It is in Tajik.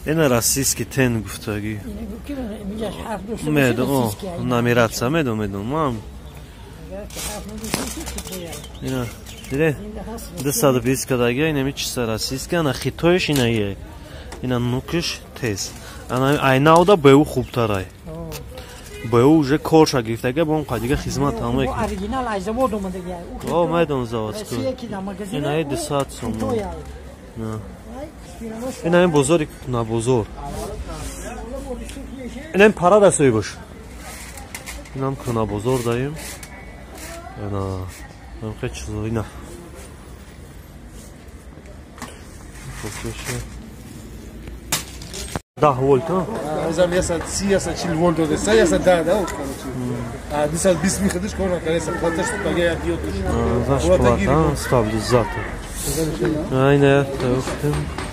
Ena российский тен гуфтаги. Медо, намираться, медо, мам. Ина, дире, десад бис кадаги, ина мичса российский, ана хитоиш ина е. Ина нукиш тез. Ана айнауда беу хубтарай. Беу уже корша гифтага, бон қадига хизмат ҳама. Оригинал аз завод омадага. О, майдон заводско. Ина е десад сом. На. Ина бозори на бозор. Ина пара расои бош. Инам на бозор даим. Ина хеч ина. Да, вольт, Зам яса 40 вольт оста, яса да, короче. А диса бис миходиш кона кареса, платаш пага я диотуш. Зашплата, стабилизатор. Aynen, tabii.